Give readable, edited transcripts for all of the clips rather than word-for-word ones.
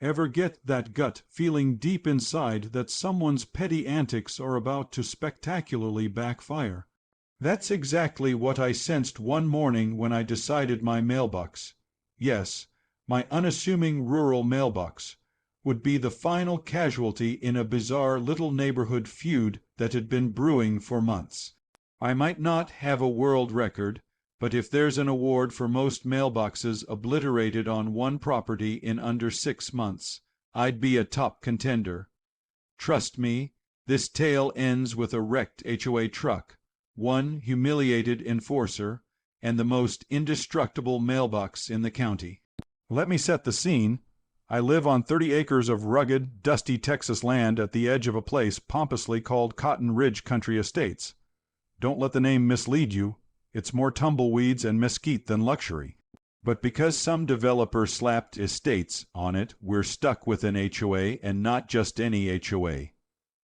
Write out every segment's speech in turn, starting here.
Ever get that gut feeling deep inside that someone's petty antics are about to spectacularly backfire? That's exactly what I sensed one morning when I decided my mailbox, yes, my unassuming rural mailbox, would be the final casualty in a bizarre little neighborhood feud that had been brewing for months. I might not have a world record, but if there's an award for most mailboxes obliterated on one property in under 6 months, I'd be a top contender. Trust me, this tale ends with a wrecked HOA truck, one humiliated enforcer, and the most indestructible mailbox in the county. Let me set the scene. I live on 30 acres of rugged, dusty Texas land at the edge of a place pompously called Cotton Ridge Country Estates. Don't let the name mislead you. It's more tumbleweeds and mesquite than luxury. But because some developer slapped estates on it, we're stuck with an HOA, and not just any HOA.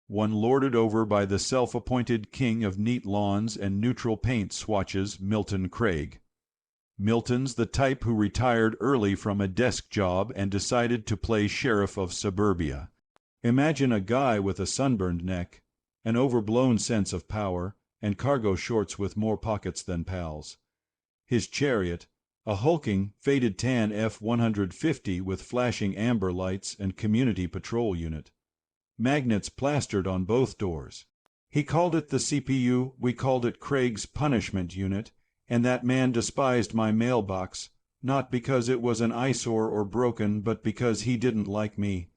One lorded over by the self-appointed king of neat lawns and neutral paint swatches, Milton Craig. Milton's the type who retired early from a desk job and decided to play sheriff of suburbia. Imagine a guy with a sunburned neck, an overblown sense of power, and cargo shorts with more pockets than pals. His chariot, a hulking, faded tan F-150 with flashing amber lights and community patrol unit. Magnets plastered on both doors. He called it the CPU, we called it Craig's punishment unit, and that man despised my mailbox, not because it was an eyesore or broken, but because he didn't like me.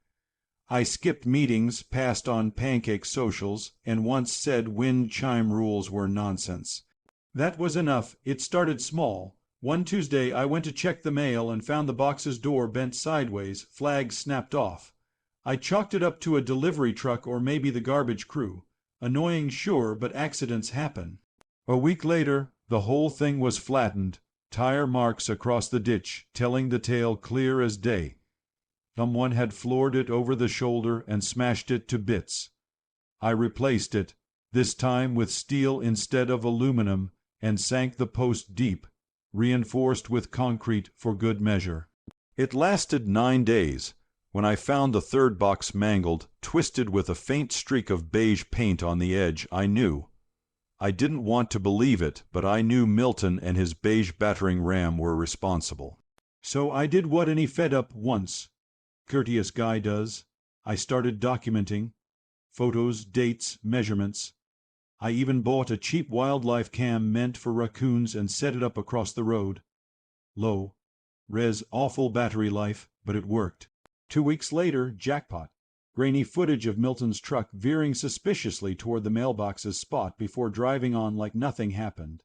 I skipped meetings, passed on pancake socials, and once said wind chime rules were nonsense. That was enough. It started small. One Tuesday I went to check the mail and found the box's door bent sideways, flags snapped off. I chalked it up to a delivery truck or maybe the garbage crew. Annoying, sure, but accidents happen. A week later, the whole thing was flattened, tire marks across the ditch, telling the tale clear as day. Someone had floored it over the shoulder and smashed it to bits. I replaced it, this time with steel instead of aluminum, and sank the post deep, reinforced with concrete for good measure. It lasted 9 days. When I found the third box mangled, twisted with a faint streak of beige paint on the edge, I knew. I didn't want to believe it, but I knew Milton and his beige battering ram were responsible. So I did what any fed-up courteous guy does. I started documenting. Photos, dates, measurements. I even bought a cheap wildlife cam meant for raccoons and set it up across the road. Low. Res awful battery life, but it worked. 2 weeks later, jackpot. Grainy footage of Milton's truck veering suspiciously toward the mailbox's spot before driving on like nothing happened.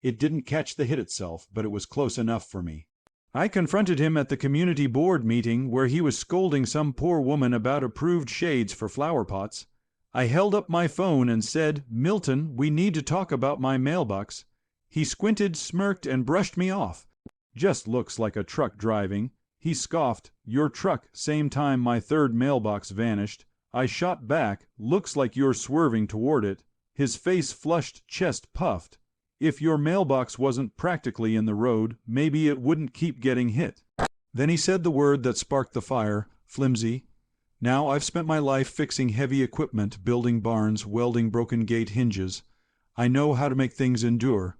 It didn't catch the hit itself, but it was close enough for me. I confronted him at the community board meeting where he was scolding some poor woman about approved shades for flower pots. I held up my phone and said, "Milton, we need to talk about my mailbox." He squinted, smirked, and brushed me off. "Just looks like a truck driving." He scoffed, "Your truck, same time my third mailbox vanished." I shot back, "Looks like you're swerving toward it." His face flushed, chest puffed. "If your mailbox wasn't practically in the road, maybe it wouldn't keep getting hit." Then he said the word that sparked the fire, flimsy. Now I've spent my life fixing heavy equipment, building barns, welding broken gate hinges. I know how to make things endure.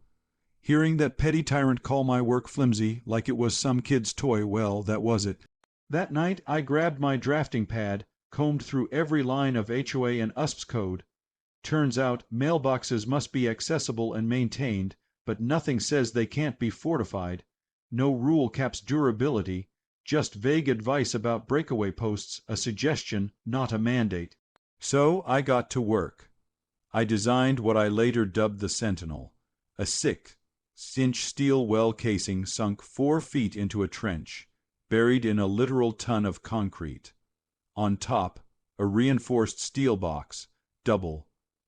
Hearing that petty tyrant call my work flimsy, like it was some kid's toy, well, that was it. That night I grabbed my drafting pad, combed through every line of HOA and USPS code. Turns out mailboxes must be accessible and maintained, but nothing says they can't be fortified. No rule caps durability, just vague advice about breakaway posts, a suggestion, not a mandate. So I got to work. I designed what I later dubbed the Sentinel, a 6-inch steel well casing sunk 4 feet into a trench, buried in a literal ton of concrete. On top, a reinforced steel box, double,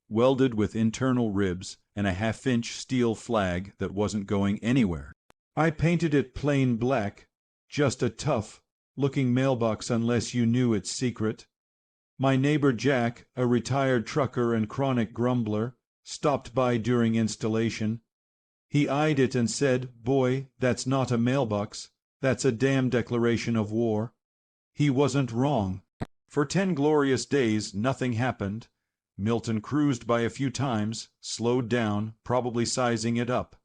welded with internal ribs and a 1/2-inch steel flag that wasn't going anywhere. I painted it plain black, just a tough-looking mailbox unless you knew its secret. My neighbor Jack, a retired trucker and chronic grumbler, stopped by during installation. He eyed it and said, "Boy, that's not a mailbox. That's a damn declaration of war." He wasn't wrong. For 10 glorious days, nothing happened. Milton cruised by a few times, slowed down, probably sizing it up.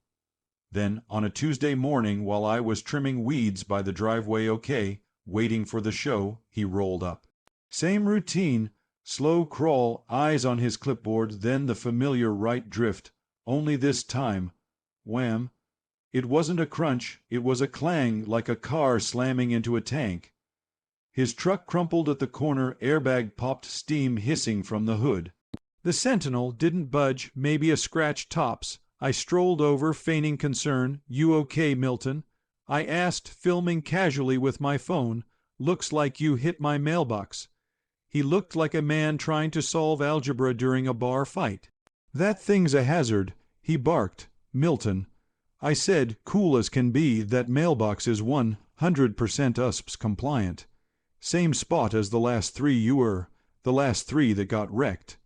Then, on a Tuesday morning, while I was trimming weeds by the driveway OK, waiting for the show, he rolled up. Same routine, slow crawl, eyes on his clipboard, then the familiar right drift. Only this time, wham! It wasn't a crunch, it was a clang like a car slamming into a tank. His truck crumpled at the corner, airbag popped, steam hissing from the hood. The Sentinel didn't budge, maybe a scratch tops. I strolled over, feigning concern. "You okay, Milton?" I asked, filming casually with my phone. "Looks like you hit my mailbox." He looked like a man trying to solve algebra during a bar fight. "That thing's a hazard," he barked. "Milton." I said, cool as can be, that mailbox is 100% USPS compliant. Same spot as the last 3 you were, the last 3 that got wrecked.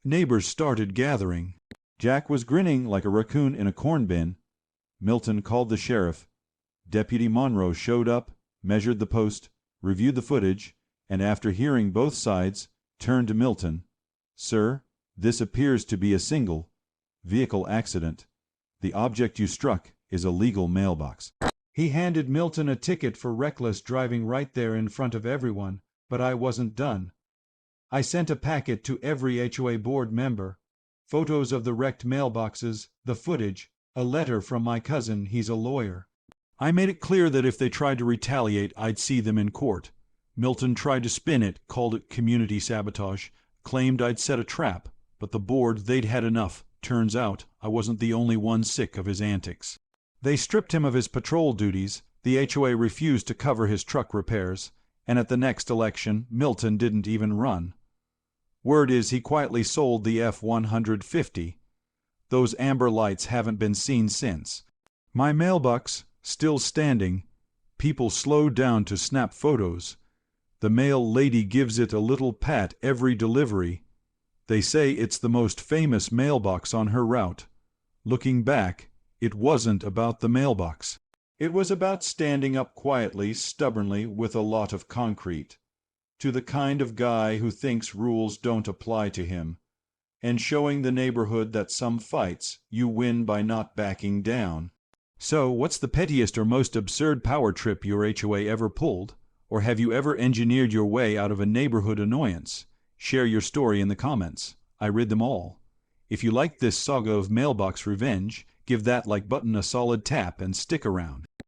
Neighbors started gathering. Jack was grinning like a raccoon in a corn bin. Milton called the sheriff. Deputy Monroe showed up, measured the post, reviewed the footage, and after hearing both sides, turned to Milton. "Sir, this appears to be a single vehicle accident. The object you struck is a legal mailbox." He handed Milton a ticket for reckless driving right there in front of everyone, but I wasn't done. I sent a packet to every HOA board member. Photos of the wrecked mailboxes, the footage, a letter from my cousin, he's a lawyer. I made it clear that if they tried to retaliate, I'd see them in court. Milton tried to spin it, called it community sabotage, claimed I'd set a trap, but the board, they'd had enough. Turns out I wasn't the only one sick of his antics. They stripped him of his patrol duties, the HOA refused to cover his truck repairs, and at the next election, Milton didn't even run. Word is he quietly sold the F-150. Those amber lights haven't been seen since. My mailbox, still standing. People slowed down to snap photos. The mail lady gives it a little pat every delivery. They say it's the most famous mailbox on her route. Looking back, it wasn't about the mailbox. It was about standing up quietly, stubbornly, with a lot of concrete, to the kind of guy who thinks rules don't apply to him, and showing the neighborhood that some fights you win by not backing down. So, what's the pettiest or most absurd power trip your HOA ever pulled? Or have you ever engineered your way out of a neighborhood annoyance? Share your story in the comments. I read them all. If you like this saga of mailbox revenge, give that like button a solid tap and stick around.